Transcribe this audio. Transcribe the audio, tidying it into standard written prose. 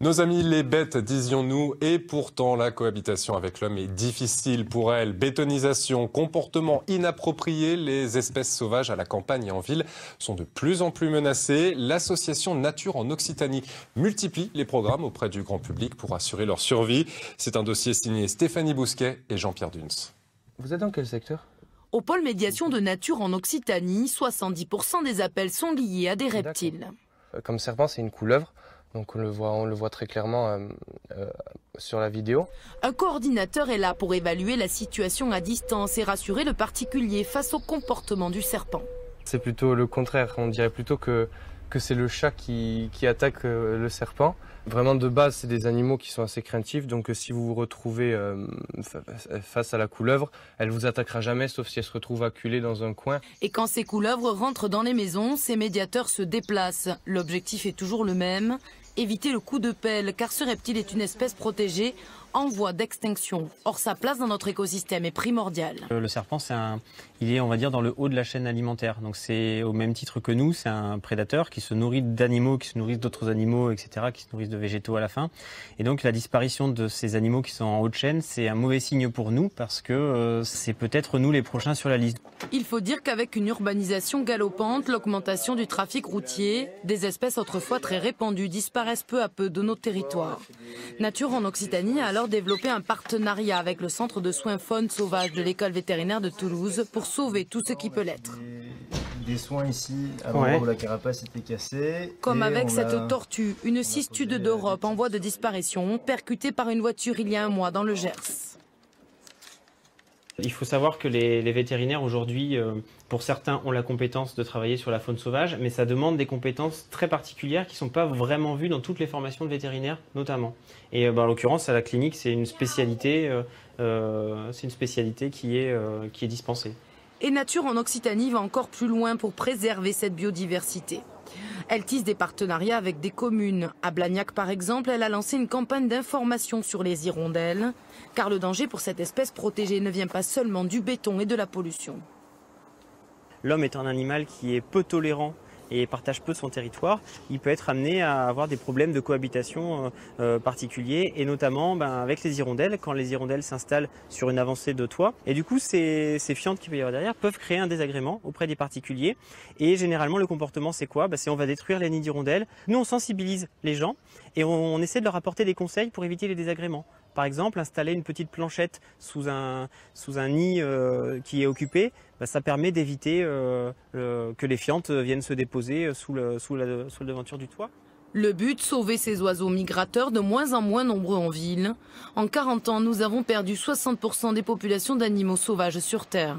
Nos amis les bêtes, disions-nous, et pourtant la cohabitation avec l'homme est difficile pour elles. Bétonisation, comportements inappropriés, les espèces sauvages à la campagne et en ville sont de plus en plus menacées. L'association Nature en Occitanie multiplie les programmes auprès du grand public pour assurer leur survie. C'est un dossier signé Stéphanie Bousquet et Jean-Pierre Duns. Vous êtes dans quel secteur ? Au pôle médiation de Nature en Occitanie, 70% des appels sont liés à des reptiles. Comme serpent, c'est une couleuvre. Donc on le voit très clairement sur la vidéo. Un coordinateur est là pour évaluer la situation à distance et rassurer le particulier face au comportement du serpent. C'est plutôt le contraire. On dirait plutôt que c'est le chat qui attaque le serpent. Vraiment de base, c'est des animaux qui sont assez craintifs. Donc si vous vous retrouvez face à la couleuvre, elle vous attaquera jamais sauf si elle se retrouve acculée dans un coin. Et quand ces couleuvres rentrent dans les maisons, ces médiateurs se déplacent. L'objectif est toujours le même. Éviter le coup de pelle, car ce reptile est une espèce protégée en voie d'extinction. Or, sa place dans notre écosystème est primordiale. Le serpent, il est, on va dire, dans le haut de la chaîne alimentaire. Donc c'est au même titre que nous, c'est un prédateur qui se nourrit d'animaux, qui se nourrissent d'autres animaux, etc., qui se nourrissent de végétaux à la fin. Et donc la disparition de ces animaux qui sont en haut de chaîne, c'est un mauvais signe pour nous, parce que c'est peut-être nous les prochains sur la liste. Il faut dire qu'avec une urbanisation galopante, l'augmentation du trafic routier, des espèces autrefois très répandues disparaissent peu à peu de nos territoires. Nature en Occitanie a alors développé un partenariat avec le centre de soins faune sauvage de l'école vétérinaire de Toulouse pour sauver tout ce qui peut l'être. Des soins ici à l'endroit où la carapace était cassée. Comme avec cette tortue, une cistude d'Europe en voie de disparition, percutée par une voiture il y a un mois dans le Gers. Il faut savoir que les vétérinaires aujourd'hui, pour certains, ont la compétence de travailler sur la faune sauvage, mais ça demande des compétences très particulières qui ne sont pas vraiment vues dans toutes les formations de vétérinaires, notamment. Et en l'occurrence, à la clinique, c'est une spécialité, qui est dispensée. Et Nature en Occitanie va encore plus loin pour préserver cette biodiversité. Elle tisse des partenariats avec des communes. À Blagnac, par exemple, elle a lancé une campagne d'information sur les hirondelles, car le danger pour cette espèce protégée ne vient pas seulement du béton et de la pollution. L'homme est un animal qui est peu tolérant et partage peu son territoire. Il peut être amené à avoir des problèmes de cohabitation particuliers, et notamment avec les hirondelles, quand les hirondelles s'installent sur une avancée de toit. Et du coup, ces fientes qu'il peut y avoir derrière peuvent créer un désagrément auprès des particuliers. Et généralement, le comportement, c'est quoi ? C'est on va détruire les nids d'hirondelles. Nous, on sensibilise les gens et on essaie de leur apporter des conseils pour éviter les désagréments. Par exemple, installer une petite planchette sous un nid qui est occupé, ça permet d'éviter que les fientes viennent se déposer sous la devanture du toit. Le but, sauver ces oiseaux migrateurs de moins en moins nombreux en ville. En 40 ans, nous avons perdu 60% des populations d'animaux sauvages sur Terre.